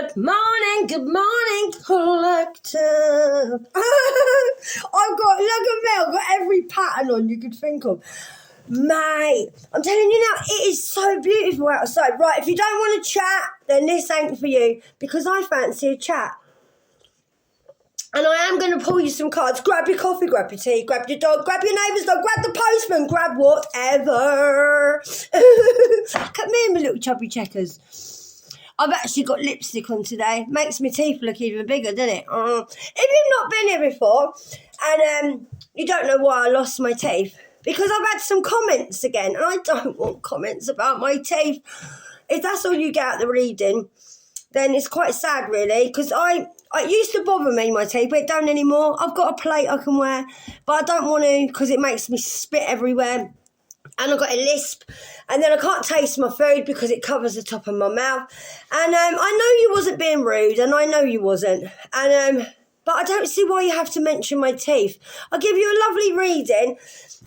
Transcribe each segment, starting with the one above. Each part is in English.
Good morning, collective. I've got every pattern on you could think of. Mate, I'm telling you now, it is so beautiful outside. Right, if you don't want to chat, then this ain't for you, because I fancy a chat. And I am going to pull you some cards. Grab your coffee, grab your tea, grab your dog, grab your neighbour's dog, grab the postman, grab whatever. Come here, my little chubby checkers. I've actually got lipstick on today. Makes my teeth look even bigger, doesn't it? If you've not been here before and you don't know why I lost my teeth, because I've had some comments again, and I don't want comments about my teeth. If that's all you get out the reading, then it's quite sad, really, because it used to bother me, my teeth, but it don't anymore. I've got a plate I can wear, but I don't want to because it makes me spit everywhere. And I've got a lisp, and then I can't taste my food because it covers the top of my mouth. And I know you wasn't being rude, and I know you wasn't. And but I don't see why you have to mention my teeth. I'll give you a lovely reading,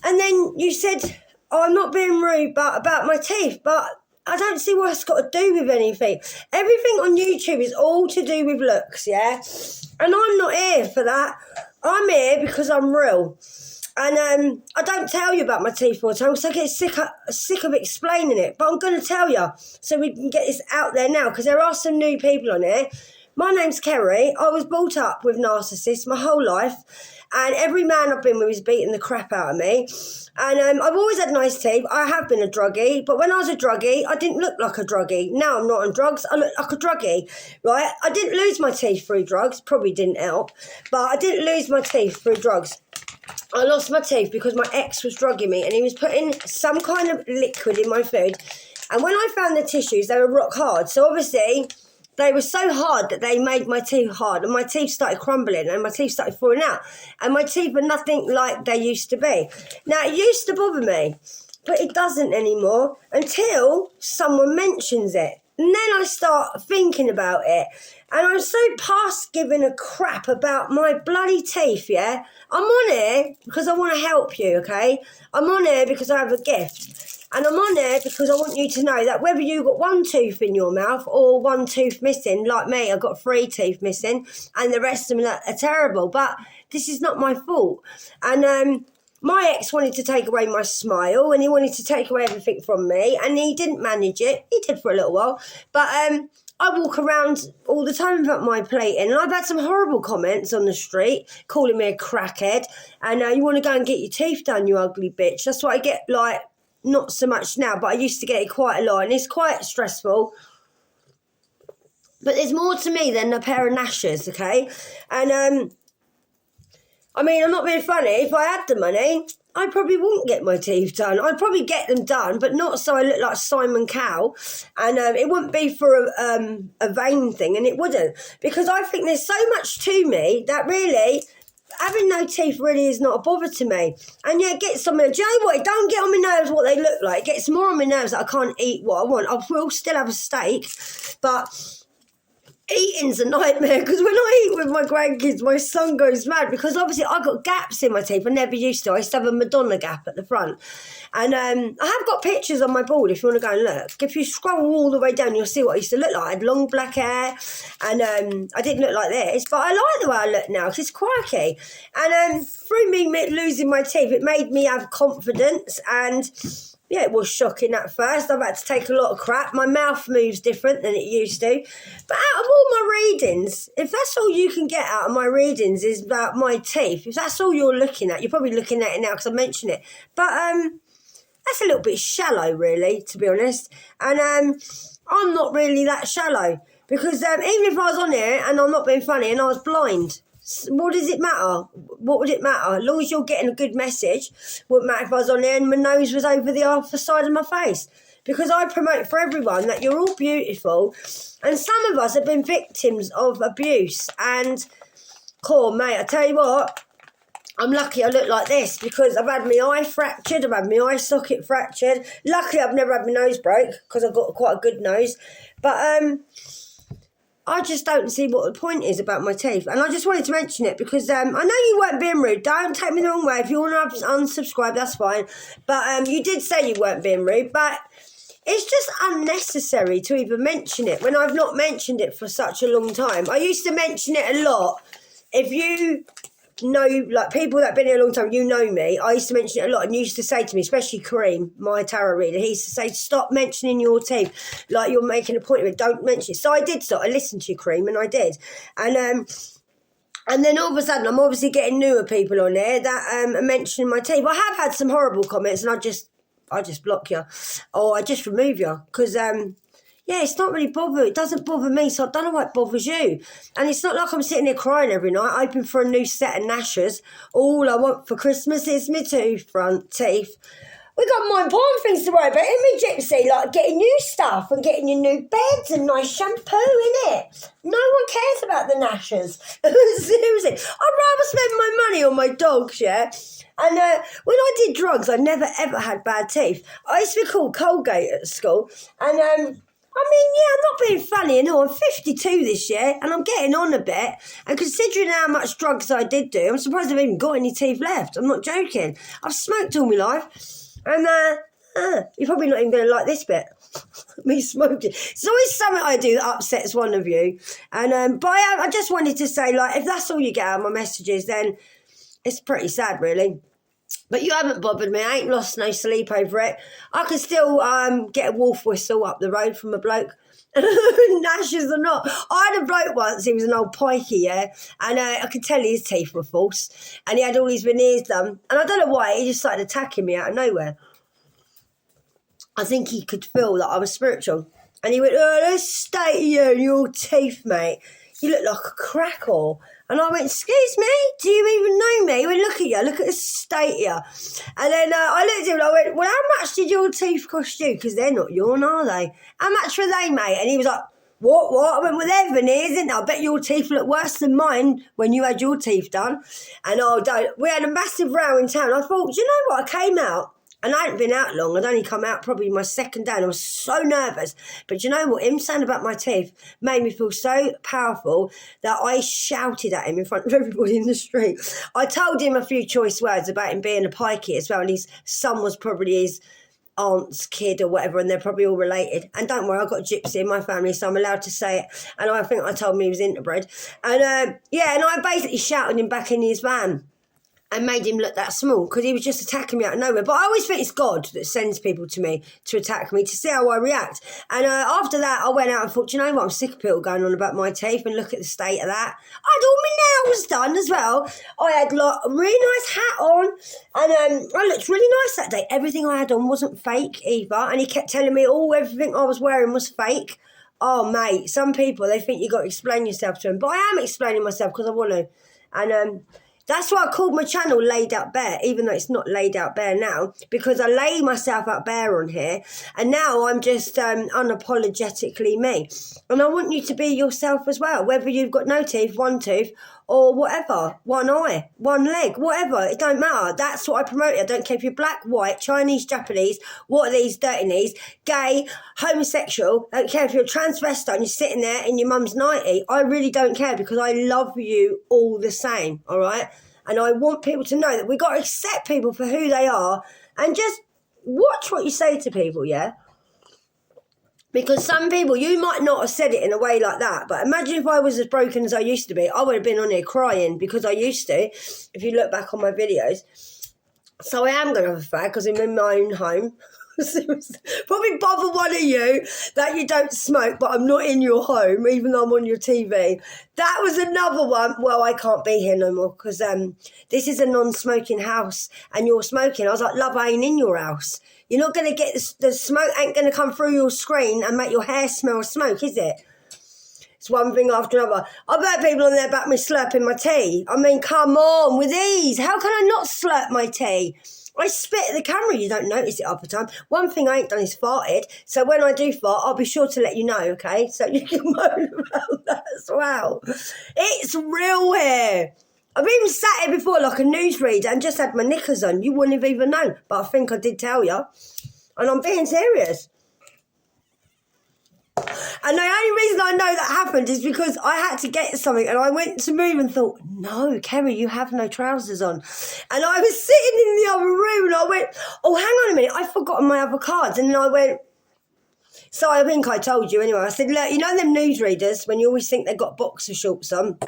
and then you said, "Oh, I'm not being rude, but about my teeth." But I don't see what it's got to do with anything. Everything on YouTube is all to do with looks, yeah? And I'm not here for that. I'm here because I'm real. And I don't tell you about my teeth all the time because I get sick of explaining it. But I'm going to tell you so we can get this out there now, because there are some new people on here. My name's Kerry. I was brought up with narcissists my whole life. And every man I've been with is beating the crap out of me. And I've always had nice teeth. I have been a druggie. But when I was a druggie, I didn't look like a druggie. Now I'm not on drugs. I look like a druggie, right? I didn't lose my teeth through drugs. Probably didn't help. But I didn't lose my teeth through drugs. I lost my teeth because my ex was drugging me, and he was putting some kind of liquid in my food. And when I found the tissues, they were rock hard. So obviously, they were so hard that they made my teeth hard, and my teeth started crumbling, and my teeth started falling out. And my teeth are nothing like they used to be. Now, it used to bother me, but it doesn't anymore until someone mentions it. And then I start thinking about it. And I'm so past giving a crap about my bloody teeth, yeah? I'm on here because I want to help you, okay? I'm on here because I have a gift. And I'm on here because I want you to know that whether you got one tooth in your mouth or one tooth missing, like me, I've got 3 teeth missing, and the rest of them are terrible. But this is not my fault. And my ex wanted to take away my smile, and he wanted to take away everything from me, and he didn't manage it. He did for a little while. But I walk around all the time about my plating, and I've had some horrible comments on the street calling me a crackhead, and you want to go and get your teeth done, you ugly bitch. That's what I get, like, not so much now, but I used to get it quite a lot, and it's quite stressful. But there's more to me than a pair of gnashers, okay? And I mean, I'm not being funny. If I had the money, I probably wouldn't get my teeth done. I'd probably get them done, but not so I look like Simon Cowell. And it wouldn't be for a vain thing, and it wouldn't. Because I think there's so much to me that really, having no teeth really is not a bother to me. And yeah, it gets on me. Do you know what? It don't get on my nerves what they look like. It gets more on my nerves that I can't eat what I want. I will still have a steak, but eating's a nightmare, because when I eat with my grandkids, my son goes mad, because obviously I got gaps in my teeth. I never used to. I used to have a Madonna gap at the front. And I have got pictures on my board if you want to go and look. If you scroll all the way down, you'll see what I used to look like. I had long black hair, and I didn't look like this, but I like the way I look now because it's quirky. And through me losing my teeth, it made me have confidence. And yeah, it was shocking at first. I've had to take a lot of crap. My mouth moves different than it used to. But out of all my readings, if that's all you can get out of my readings is about my teeth, if that's all you're looking at, you're probably looking at it now because I mentioned it. But that's a little bit shallow, really, to be honest. And I'm not really that shallow, because even if I was on here and I'm not being funny and I was blind, what does it matter? What would it matter? As long as you're getting a good message, wouldn't matter if I was on there and my nose was over the other side of my face. Because I promote for everyone that you're all beautiful, and some of us have been victims of abuse. And, cool, mate, I tell you what, I'm lucky I look like this, because I've had my eye fractured, I've had my eye socket fractured. Luckily, I've never had my nose broke, because I've got quite a good nose. But I just don't see what the point is about my teeth. And I just wanted to mention it because I know you weren't being rude. Don't take me the wrong way. If you want to unsubscribe, that's fine. But you did say you weren't being rude. But it's just unnecessary to even mention it when I've not mentioned it for such a long time. I used to mention it a lot. If you know, like people that have been here a long time, you know me. I used to mention it a lot, and you used to say to me, especially Kareem, my tarot reader, he used to say, stop mentioning your teeth. Like you're making a point of it, don't mention it. So I did stop. I listened to you, Kareem, and I did. And then all of a sudden, I'm obviously getting newer people on there that are mentioning my teeth. I have had some horrible comments, and I just block you, or I just remove you, because it's not really it doesn't bother me, so I don't know why it bothers you. And it's not like I'm sitting there crying every night, hoping for a new set of gnashers. All I want for Christmas is my front teeth. We got more important things to worry about, ain't we, Gypsy? Like getting new stuff and getting your new beds and nice shampoo, innit? No one cares about the gnashers. Seriously. I'd rather spend my money on my dogs, yeah? And when I did drugs, I never ever had bad teeth. I used to be called Colgate at school. And I'm not being funny and all. I'm 52 this year and I'm getting on a bit. And considering how much drugs I did do, I'm surprised I've even got any teeth left. I'm not joking. I've smoked all my life. And you're probably not even going to like this bit. Me smoking. It's always something I do that upsets one of you. And but I just wanted to say, like, if that's all you get out of my messages, then it's pretty sad, really. But you haven't bothered me. I ain't lost no sleep over it. I can still get a wolf whistle up the road from a bloke. Gnashers or not. I had a bloke once, he was an old pikey, yeah, and I could tell his teeth were false, and he had all his veneers done, and I don't know why, he just started attacking me out of nowhere. I think he could feel that I was spiritual, and he went, oh, let's state you and your teeth, mate. You look like a crackle. And I went, excuse me, do you even know me? He went, look at you, look at the state here. And then I looked at him and I went, well, how much did your teeth cost you? Because they're not yours, are they? How much were they, mate? And he was like, what? I went, well, they're veneers, isn't they? I bet your teeth look worse than mine when you had your teeth done. And we had a massive row in town. I thought, do you know what? I came out. And I hadn't been out long. I'd only come out probably my second day. And I was so nervous. But you know what? Him saying about my teeth made me feel so powerful that I shouted at him in front of everybody in the street. I told him a few choice words about him being a pikey as well. And his son was probably his aunt's kid or whatever. And they're probably all related. And don't worry, I've got Gypsy in my family, so I'm allowed to say it. And I think I told him he was interbred. And and I basically shouted him back in his van. And made him look that small because he was just attacking me out of nowhere. But I always think it's God that sends people to me to attack me, to see how I react. And after that, I went out and thought, you know what, I'm sick of people going on about my teeth and look at the state of that. I had all my nails done as well. I had like a really nice hat on and I looked really nice that day. Everything I had on wasn't fake either. And he kept telling me, everything I was wearing was fake. Oh, mate, some people, they think you got to explain yourself to them. But I am explaining myself because I want to. And that's why I called my channel Laid Out Bare, even though it's not laid out bare now, because I lay myself out bare on here, and now I'm just unapologetically me. And I want you to be yourself as well, whether you've got no teeth, one tooth, or whatever, one eye, one leg, whatever, it don't matter. That's what I promote. I don't care if you're black, white, Chinese, Japanese, what are these, dirty knees, gay, homosexual, I don't care if you're a transvestite and you're sitting there in your mum's nightie. I really don't care because I love you all the same, all right? And I want people to know that we got to accept people for who they are and just watch what you say to people, yeah? Because some people, you might not have said it in a way like that, but imagine if I was as broken as I used to be. I would have been on here crying because I used to, if you look back on my videos. So I am going to have a fag because I'm in my own home. Probably bother one of you that you don't smoke, but I'm not in your home, even though I'm on your TV. That was another one. Well, I can't be here no more because this is a non-smoking house and you're smoking. I was like, love, I ain't in your house. You're not going to get the smoke ain't going to come through your screen and make your hair smell of smoke, is it? It's one thing after another. I've heard people on there about me slurping my tea. I mean, come on, with ease. How can I not slurp my tea? I spit at the camera, you don't notice it half the time. One thing I ain't done is farted. So when I do fart, I'll be sure to let you know, okay? So you can moan about that as well. It's real here. I've even sat here before like a newsreader and just had my knickers on. You wouldn't have even known. But I think I did tell you. And I'm being serious. And the only reason I know that happened is because I had to get something and I went to move and thought, no, Kerry, you have no trousers on. And I was sitting in the other room and I went, oh, hang on a minute, I've forgotten my other cards. And then I went, So I think I told you anyway. I said, look, you know them newsreaders when you always think they've got boxer shorts on?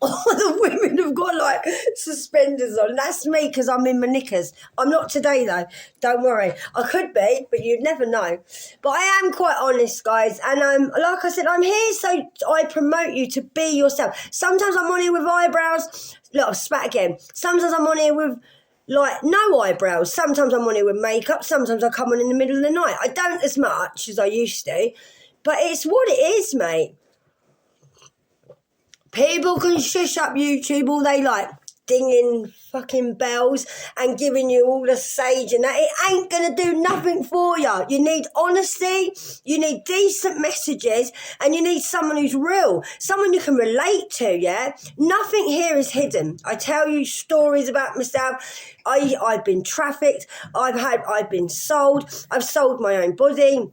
All the women have got like suspenders on. That's me because I'm in my knickers. I'm not today though. Don't worry. I could be, but you'd never know. But I am quite honest, guys. And like I said, I'm here so I promote you to be yourself. Sometimes I'm on here with eyebrows. Look, I've spat again. Sometimes I'm on here with like no eyebrows. Sometimes I'm on here with makeup. Sometimes I come on in the middle of the night. I don't as much as I used to. But it's what it is, mate. People can shush up YouTube all they like, dinging fucking bells and giving you all the sage and that. It ain't going to do nothing for you. You need honesty, you need decent messages, and you need someone who's real, someone you can relate to, yeah? Nothing here is hidden. I tell you stories about myself. I've been trafficked, I've been sold, I've sold my own body.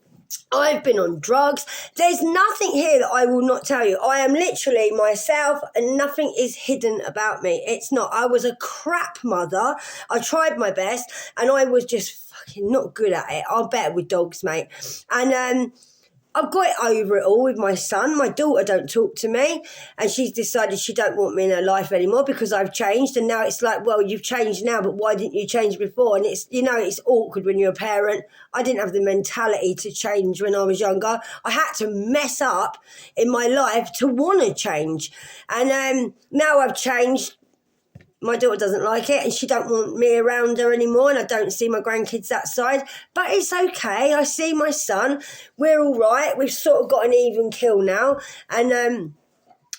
I've been on drugs. There's nothing here that I will not tell you. I am literally myself and nothing is hidden about me. It's not. I was a crap mother. I tried my best and I was just fucking not good at it. I'm better with dogs, mate. And I've got over it all with my son. My daughter don't talk to me and she's decided she don't want me in her life anymore because I've changed. And now it's like, well, you've changed now, but why didn't you change before? And it's, you know, it's awkward when you're a parent. I didn't have the mentality to change when I was younger. I had to mess up in my life to want to change. And now I've changed. My daughter doesn't like it and she don't want me around her anymore and I don't see my grandkids that side. But it's okay. I see my son. We're all right. We've sort of got an even kill now. And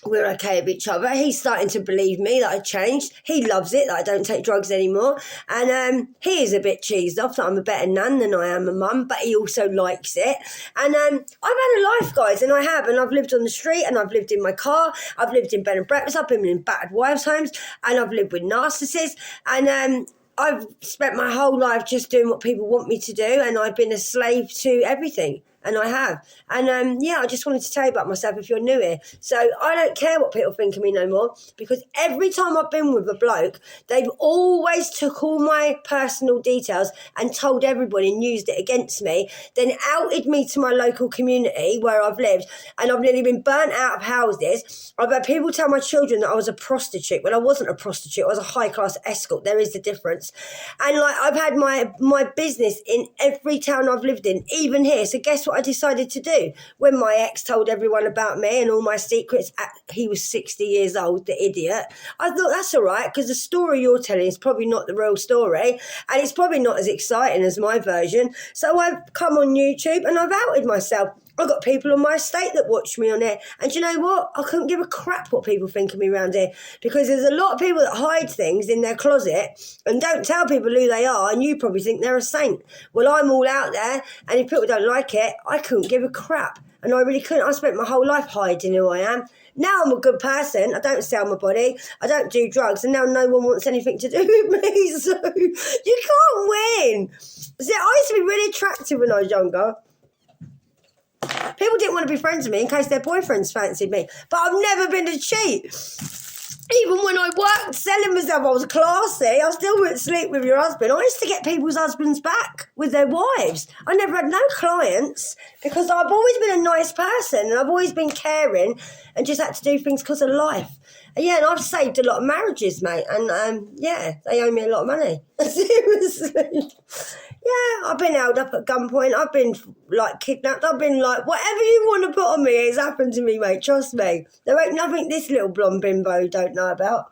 we're okay with each other. He's starting to believe me that I changed. He loves it that I don't take drugs anymore. And he is a bit cheesed off that I'm a better nan than I am a mum, but he also likes it. And I've had a life, guys, and I have. And I've lived on the street and I've lived in my car. I've lived in bed and breakfast. I've been in battered wives' homes and I've lived with narcissists. And I've spent my whole life just doing what people want me to do and I've been a slave to everything. And I have. And I just wanted to tell you about myself if you're new here. So I don't care what people think of me no more because every time I've been with a bloke, they've always took all my personal details and told everybody and used it against me, then outed me to my local community where I've lived. And I've nearly been burnt out of houses. I've had people tell my children that I was a prostitute. Well, I wasn't a prostitute. I was a high-class escort. There is a difference. And like I've had my business in every town I've lived in, even here. So guess what I decided to do when my ex told everyone about me and all my secrets? He was 60 years old, the idiot. I thought that's all right because the story you're telling is probably not the real story and it's probably not as exciting as my version. So I've come on YouTube and I've outed myself. I've got people on my estate that watch me on there. And do you know what? I couldn't give a crap what people think of me around here because there's a lot of people that hide things in their closet and don't tell people who they are and you probably think they're a saint. Well, I'm all out there and if people don't like it, I couldn't give a crap. And I really couldn't. I spent my whole life hiding who I am. Now I'm a good person. I don't sell my body. I don't do drugs. And now no one wants anything to do with me. So you can't win. See, I used to be really attractive when I was younger. People didn't want to be friends with me in case their boyfriends fancied me. But I've never been a cheat. Even when I worked selling myself, I was classy. I still wouldn't sleep with your husband. I used to get people's husbands back with their wives. I never had no clients because I've always been a nice person and I've always been caring and just had to do things because of life. And yeah, and I've saved a lot of marriages, mate. And they owe me a lot of money. Seriously. Yeah, I've been held up at gunpoint. I've been, like, kidnapped. I've been, like, whatever you want to put on me has happened to me, mate. Trust me. There ain't nothing this little blonde bimbo don't know about.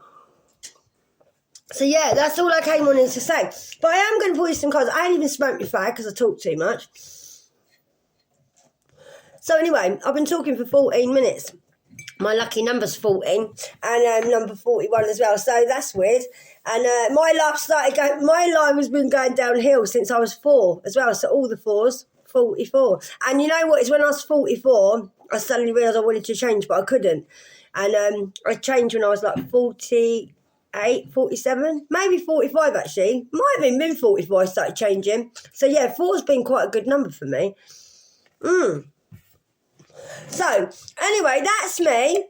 So, yeah, that's all I came on here to say. But I am going to pull you some cards. I ain't even smoked my fag because I talk too much. So, anyway, I've been talking for 14 minutes. My lucky number's 14 and number 41 as well. So that's weird. And my life has been going downhill since I was 4 as well. So all the 4s, 44. And you know what? It's when I was 44, I suddenly realised I wanted to change, but I couldn't. And I changed when I was like 48, 47, maybe 45 actually. Might have been 44 I started changing. So yeah, 4's been quite a good number for me. So, anyway, that's me.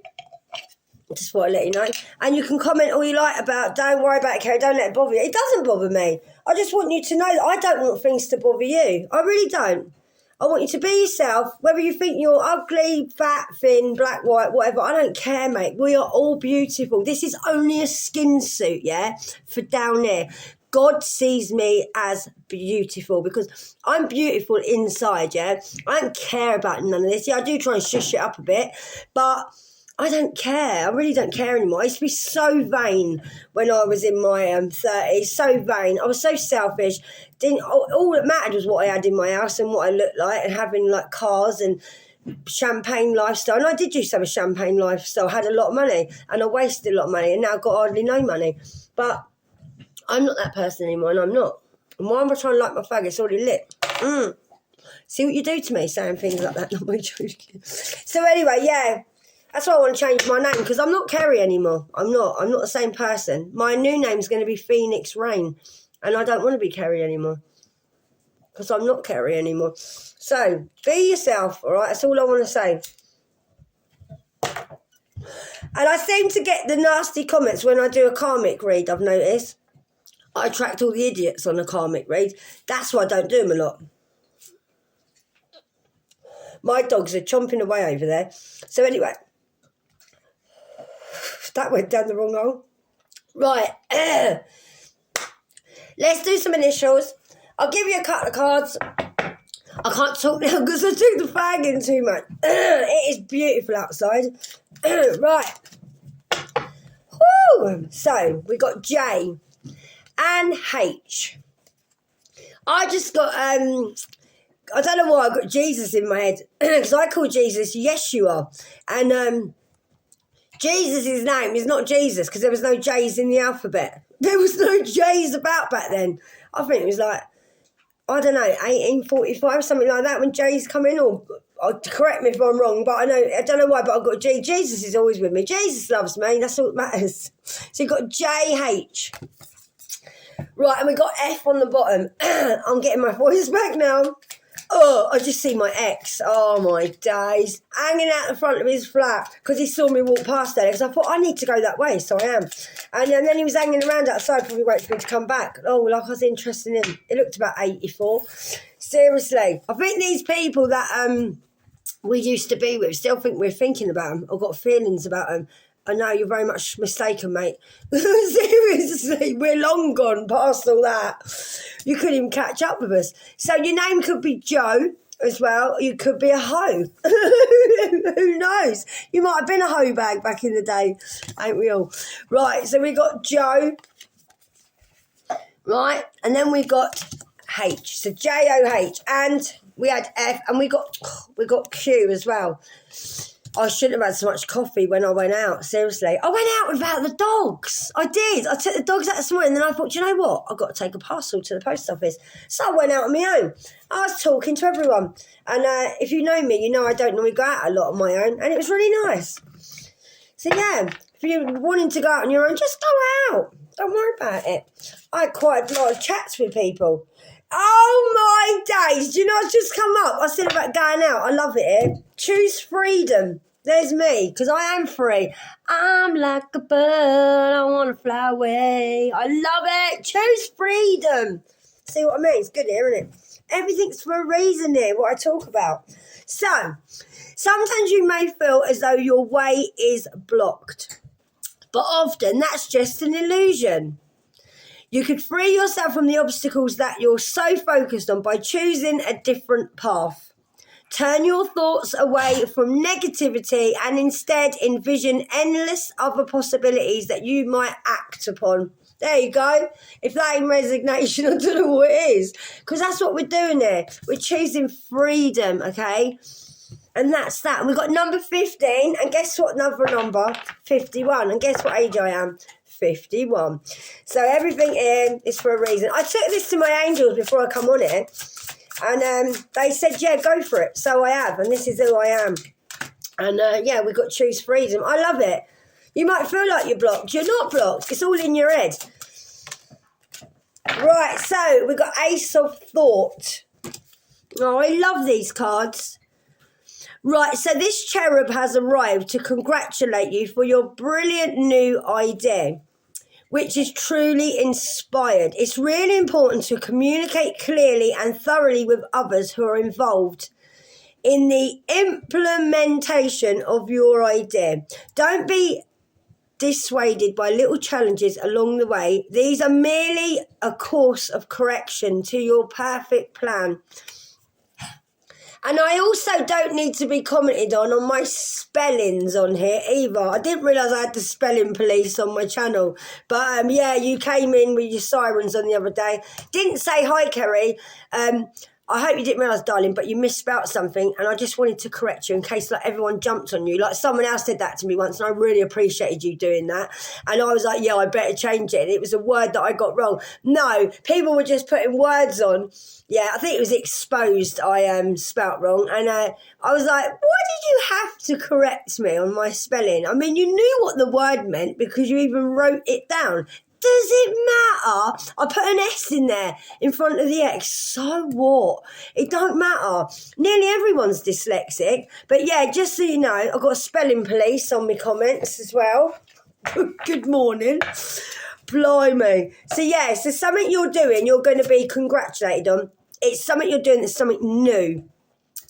Just want to let you know. And you can comment all you like about, don't worry about it, Kerry, don't let it bother you. It doesn't bother me. I just want you to know that I don't want things to bother you. I really don't. I want you to be yourself, whether you think you're ugly, fat, thin, black, white, whatever. I don't care, mate. We are all beautiful. This is only a skin suit, yeah, for down there. God sees me as beautiful because I'm beautiful inside, yeah. I don't care about none of this. Yeah, I do try and shush it up a bit, but I don't care. I really don't care anymore. I used to be so vain when I was in my 30s. So vain. I was so selfish. All that mattered was what I had in my house and what I looked like, and having like cars and champagne lifestyle. And I did used to have a champagne lifestyle. I had a lot of money and I wasted a lot of money, and now I've got hardly no money. But I'm not that person anymore, and I'm not. And why am I trying to light my fag? It's already lit. See what you do to me saying things like that. Not my joking. So anyway, yeah. That's why I want to change my name, because I'm not Kerry anymore. I'm not the same person. My new name's going to be Phoenix Rain, and I don't want to be Kerry anymore, because I'm not Kerry anymore. So, be yourself, all right? That's all I want to say. And I seem to get the nasty comments when I do a karmic read, I've noticed. I attract all the idiots on a karmic read. That's why I don't do them a lot. My dogs are chomping away over there. So anyway, that went down the wrong hole. Right. Let's do some initials. I'll give you a couple of cards. I can't talk now because I took the fag in too much. It is beautiful outside. Right. Woo. So, we got J and H. I just got, I don't know why I got Jesus in my head. Because I call Jesus Yeshua. And Jesus' name is not Jesus, because there was no J's in the alphabet. There was no J's about back then. I think it was like, I don't know, 1845, something like that, when J's come in, or correct me if I'm wrong, but I don't know why, but I've got G. Jesus is always with me. Jesus loves me, that's all that matters. So you've got JH. Right, and we got F on the bottom. I'm getting my voice back now. Oh, I just see my ex. Oh, my days. Hanging out the front of his flat because he saw me walk past there. Because I thought, I need to go that way, so I am. And then he was hanging around outside, probably waiting for me to come back. Oh, like I was interested in him. It looked about 84. Seriously. I think these people that we used to be with still think we're thinking about them or got feelings about them. I know, you're very much mistaken, mate. Seriously, we're long gone past all that. You couldn't even catch up with us. So your name could be Joe as well. You could be a hoe. Who knows? You might have been a hoe bag back in the day, ain't we all? Right, so we got Joe. Right, and then we got H. So J-O-H. And we had F, and we got Q as well. I shouldn't have had so much coffee when I went out, seriously. I went out without the dogs. I did. I took the dogs out this morning, and then I thought, do you know what? I've got to take a parcel to the post office. So I went out on my own. I was talking to everyone. And if you know me, you know I don't normally go out a lot on my own, and it was really nice. So, yeah, if you're wanting to go out on your own, just go out. Don't worry about it. I had quite a lot of chats with people. Oh, my days. Do you know what's just come up? I said about going out. I love it here. Choose freedom. There's me, because I am free. I'm like a bird. I want to fly away. I love it. Choose freedom. See what I mean? It's good here, isn't it? Everything's for a reason here, what I talk about. So, sometimes you may feel as though your way is blocked. But often that's just an illusion. You could free yourself from the obstacles that you're so focused on by choosing a different path. Turn your thoughts away from negativity and instead envision endless other possibilities that you might act upon. There you go. If that ain't resignation, I don't know what it is. Because that's what we're doing here. We're choosing freedom, okay? And that's that. And we've got number 15. And guess what number? 51. And guess what age I am? 51. So everything in is for a reason. I took this to my angels before I come on it. And they said, yeah, go for it. So I have. And this is who I am. And yeah, we've got to choose freedom. I love it. You might feel like you're blocked. You're not blocked. It's all in your head. Right, so we've got Ace of Thought. Oh, I love these cards. Right, so this cherub has arrived to congratulate you for your brilliant new idea. which is truly inspired. It's really important to communicate clearly and thoroughly with others who are involved in the implementation of your idea. Don't be dissuaded by little challenges along the way. These are merely a course of correction to your perfect plan. And I also don't need to be commented on my spellings on here either. I didn't realise I had the spelling police on my channel. But yeah, you came in with your sirens on the other day. Didn't say hi, Kerry. I hope you didn't realise, darling, but you misspelt something, and I just wanted to correct you in case like everyone jumped on you. Like someone else said that to me once, and I really appreciated you doing that. And I was like, yeah, I better change it. And it was a word that I got wrong. No, people were just putting words on. Yeah, I think it was exposed I spelt wrong. And I was like, why did you have to correct me on my spelling? I mean, you knew what the word meant because you even wrote it down. Does it matter? I put an S in there in front of the X. So what? It don't matter. Nearly everyone's dyslexic. But yeah, just so you know, I've got a spelling police on my comments as well. Good morning. Blimey. So yeah, so something you're doing, you're going to be congratulated on. It's something you're doing that's something new.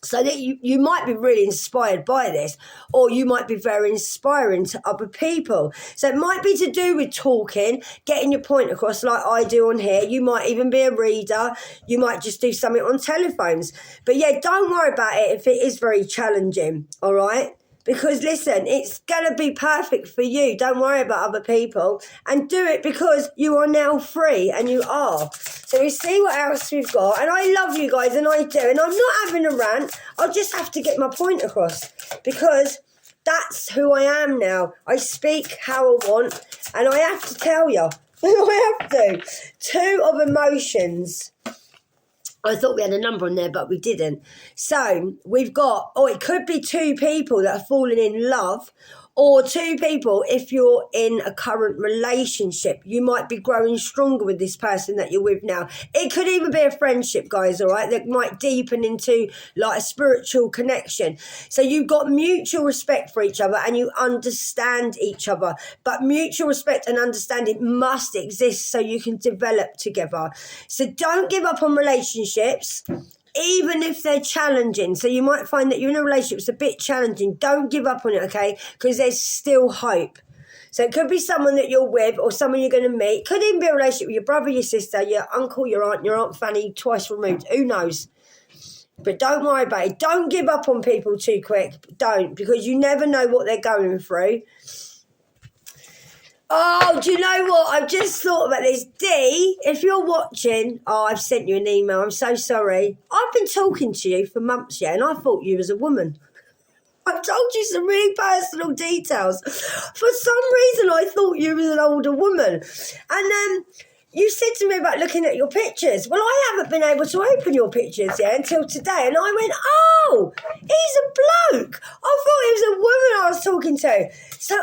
So that you might be really inspired by this, or you might be very inspiring to other people. So it might be to do with talking, getting your point across like I do on here. You might even be a reader. You might just do something on telephones. But yeah, don't worry about it if it is very challenging, all right? Because listen, it's going to be perfect for you. Don't worry about other people. And do it because you are now free, and you are. So we see what else we've got. And I love you guys, and I do. And I'm not having a rant. I'll just have to get my point across. Because that's who I am now. I speak how I want. And I have to tell you. I have to. 2 of emotions. I thought we had a number on there, but we didn't. So we've got, it could be 2 people that are falling in love, or 2 people if you're in a current relationship. You might be growing stronger with this person that you're with now. It could even be a friendship, guys, all right, that might deepen into like a spiritual connection. So you've got mutual respect for each other and you understand each other. But mutual respect and understanding must exist so you can develop together. So don't give up on relationships, even if they're challenging. So you might find that you're in a relationship that's a bit challenging. Don't give up on it, okay? Because there's still hope. So it could be someone that you're with or someone you're going to meet. Could even be a relationship with your brother, your sister, your uncle, your Aunt Fanny, twice removed. Who knows? But don't worry about it. Don't give up on people too quick. Don't, because you never know what they're going through. Oh, do you know what? I've just thought about this. Dee, if you're watching, I've sent you an email. I'm so sorry. I've been talking to you for months, yeah, and I thought you was a woman. I've told you some really personal details. For some reason, I thought you was an older woman. And you said to me about looking at your pictures. Well, I haven't been able to open your pictures yet until today. And I went, oh, he's a bloke. I thought he was a woman I was talking to. So,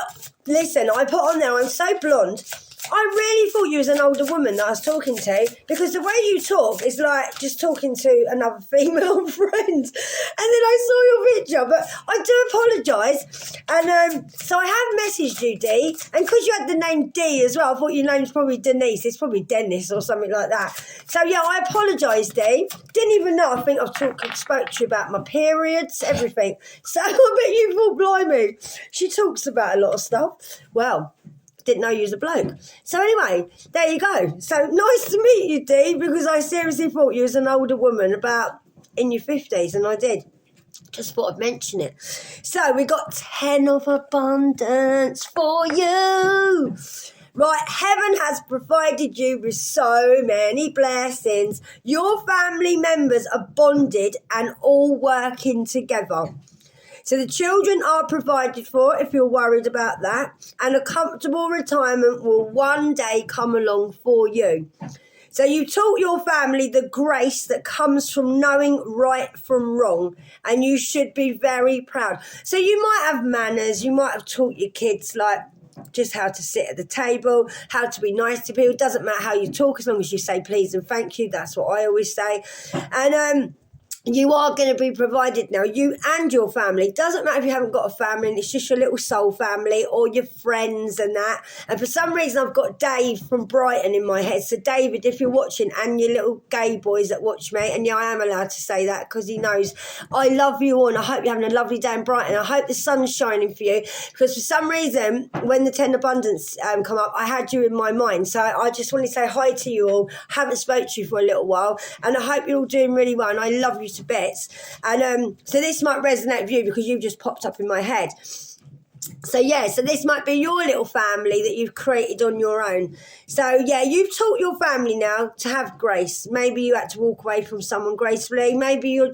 listen, I put on there, I'm so blonde. I really thought you was an older woman that I was talking to, because the way you talk is like just talking to another female friend. And then I saw your picture, but I do apologise. And so I have messaged you, Dee, and because you had the name Dee as well, I thought your name's probably Denise. It's probably Dennis or something like that. So yeah, I apologise, Dee. Didn't even know. I think I've spoke to you about my periods, everything. So I bet you thought, blimey, she talks about a lot of stuff. Well, didn't know you was a bloke. So anyway, there you go. So nice to meet you, Dee, because I seriously thought you was an older woman about in your 50s, and I did. Just thought I'd mention it. So we got 10 of abundance for you. Right, heaven has provided you with so many blessings. Your family members are bonded and all working together. So the children are provided for if you're worried about that, and a comfortable retirement will one day come along for you. So you taught your family the grace that comes from knowing right from wrong, and you should be very proud. So you might have manners, you might have taught your kids like just how to sit at the table, how to be nice to people. It doesn't matter how you talk as long as you say please and thank you. That's what I always say. And You are going to be provided now, you and your family. It doesn't matter if you haven't got a family and it's just your little soul family or your friends and that. And for some reason, I've got Dave from Brighton in my head. So, David, if you're watching, and your little gay boys that watch me, and yeah, I am allowed to say that because he knows I love you all, and I hope you're having a lovely day in Brighton. I hope the sun's shining for you, because for some reason, when the 10 Abundance come up, I had you in my mind. So, I just want to say hi to you all. Haven't spoke to you for a little while, and I hope you're all doing really well, and I love you to bits. And so this might resonate with you because you just popped up in my head. So yeah, so this might be your little family that you've created on your own. So yeah, you've taught your family now to have grace. Maybe you had to walk away from someone gracefully. Maybe your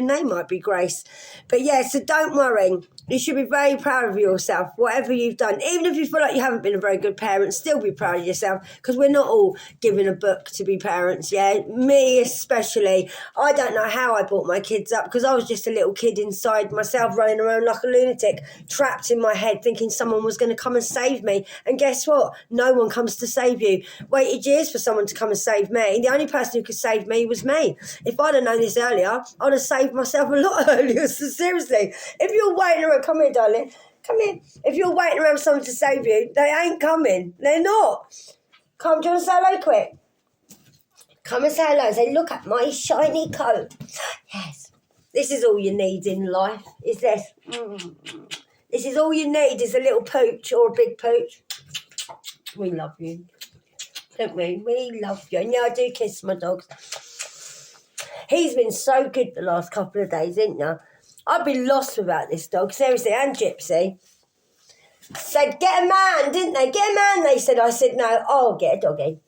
name might be Grace. But yeah, so don't worry. You should be very proud of yourself, whatever you've done. Even if you feel like you haven't been a very good parent, still be proud of yourself, because we're not all given a book to be parents, yeah? Me especially. I don't know how I brought my kids up, because I was just a little kid inside myself, running around like a lunatic, trapped in my head, thinking someone was going to come and save me. And guess what? No one comes to save you. Waited years for someone to come and save me. The only person who could save me was me. If I'd have known this earlier, I'd have saved myself a lot earlier. So seriously, if you're waiting around, come here, darling. Come here. If you're waiting around for someone to save you, they ain't coming. They're not. Come, do you want to say hello quick? Come and say hello. Say, look at my shiny coat. Yes. This is all you need in life, is this. This is all you need, is a little pooch or a big pooch. We love you. Don't we? We love you. And yeah, I do kiss my dogs. He's been so good the last couple of days, isn't you? I'd be lost without this dog, seriously, and Gypsy. Said, get a man, didn't they? Get a man, they said. I said, no, I'll get a doggy.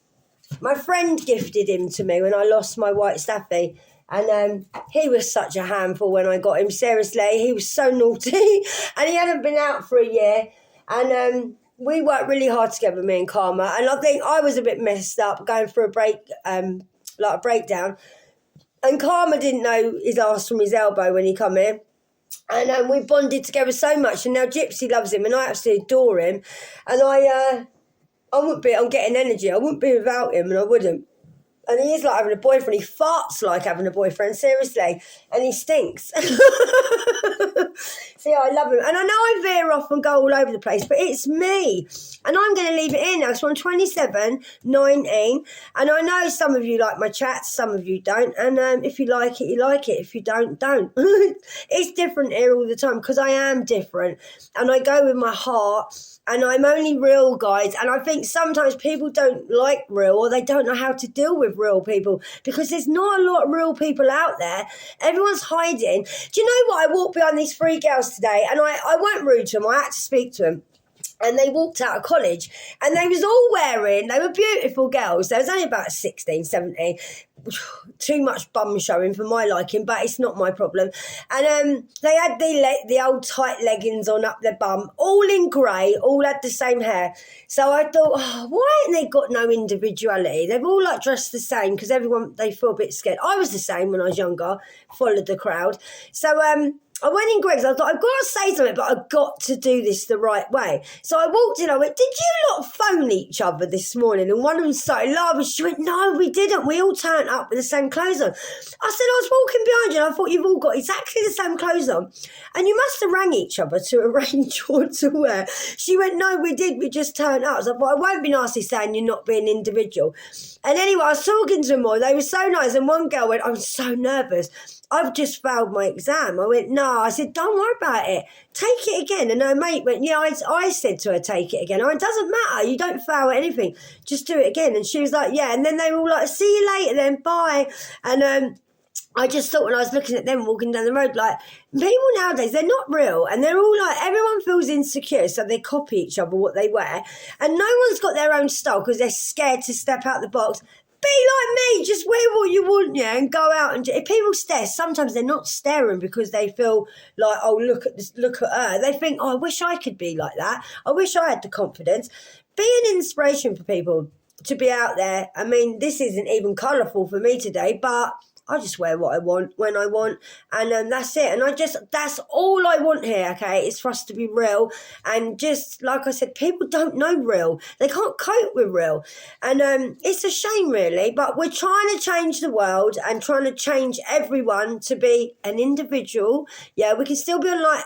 My friend gifted him to me when I lost my white Staffy. And he was such a handful when I got him, seriously. He was so naughty. And he hadn't been out for a year. And we worked really hard together, me and Karma. And I think I was a bit messed up, going through a breakdown. And Karma didn't know his arse from his elbow when he come here. And we bonded together so much. And now Gypsy loves him, and I absolutely adore him. And I'm getting energy. I wouldn't be without him, and I wouldn't. And he is like having a boyfriend. He farts like having a boyfriend, seriously. And he stinks. So yeah, I love him. And I know I veer off and go all over the place, but it's me. And I'm going to leave it in now. So I'm 27, 19. And I know some of you like my chats, some of you don't. And if you like it, you like it. If you don't, don't. It's different here all the time, because I am different. And I go with my heart. And I'm only real, guys. And I think sometimes people don't like real, or they don't know how to deal with real people, because there's not a lot of real people out there. Everyone's hiding. Do you know what? I walked behind these 3 girls today, and I weren't rude to them. I had to speak to them. And they walked out of college, and they were beautiful girls. They was only about 16, 17. Too much bum showing for my liking, but it's not my problem. And they had the old tight leggings on up their bum, all in grey, all had the same hair. So I thought, why ain't they got no individuality? They've all like dressed the same, because they feel a bit scared. I was the same when I was younger, followed the crowd. So I went in Greg's. I thought, I've got to say something, but I've got to do this the right way. So I walked in. I went, did you lot phone each other this morning? And one of them started laughing. She went, no, we didn't. We all turned up with the same clothes on. I said, I was walking behind you, and I thought you've all got exactly the same clothes on. And you must have rang each other to arrange what to wear. She went, no, we did. We just turned up. So I thought, I won't be nasty saying you're not being individual. And anyway, I was talking to them all. They were so nice. And one girl went, I'm so nervous. I've just failed my exam. I went, no. I said, don't worry about it. Take it again. And her mate went, yeah, I said to her, take it again. I went, it doesn't matter. You don't fail at anything. Just do it again. And she was like, yeah. And then they were all like, see you later then. Bye. And I just thought, when I was looking at them walking down the road, like, people nowadays, they're not real. And they're all like, everyone feels insecure, so they copy each other what they wear. And no one's got their own style because they're scared to step out the box. Be like me, just wear what you want, yeah, and go out. And if people stare, sometimes they're not staring because they feel like, oh, look at this, look at her. They think, oh, I wish I could be like that. I wish I had the confidence. Be an inspiration for people to be out there. I mean, this isn't even colourful for me today, but I just wear what I want when I want, and that's it. And that's all I want here, okay, is for us to be real. And just like I said, people don't know real. They can't cope with real. And it's a shame, really, but we're trying to change the world and trying to change everyone to be an individual. Yeah, we can still be on like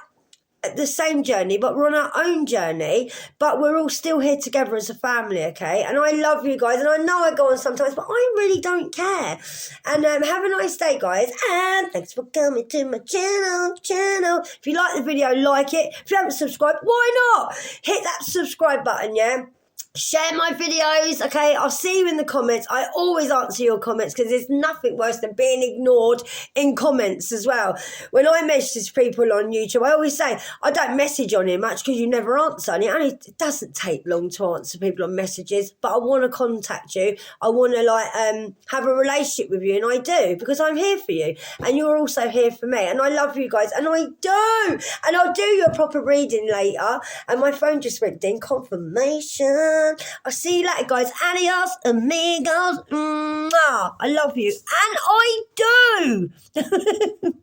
the same journey, but we're on our own journey, but we're all still here together as a family, okay? And I love you guys, and I know I go on sometimes, but I really don't care. And have a nice day, guys, and thanks for coming to my channel. If you like the video, like it. If you haven't subscribed, why not? Hit that subscribe button, yeah? Share my videos, okay? I'll see you in the comments. I always answer your comments because there's nothing worse than being ignored in comments as well. When I message people on YouTube, I always say, I don't message on here much because you never answer. And it doesn't take long to answer people on messages, but I want to contact you. I want to have a relationship with you, and I do because I'm here for you. And you're also here for me. And I love you guys, and I do. And I'll do you a proper reading later. And my phone just went ding, confirmation. I'll see you later, guys. Adios, amigos. Mwah. I love you. And I do.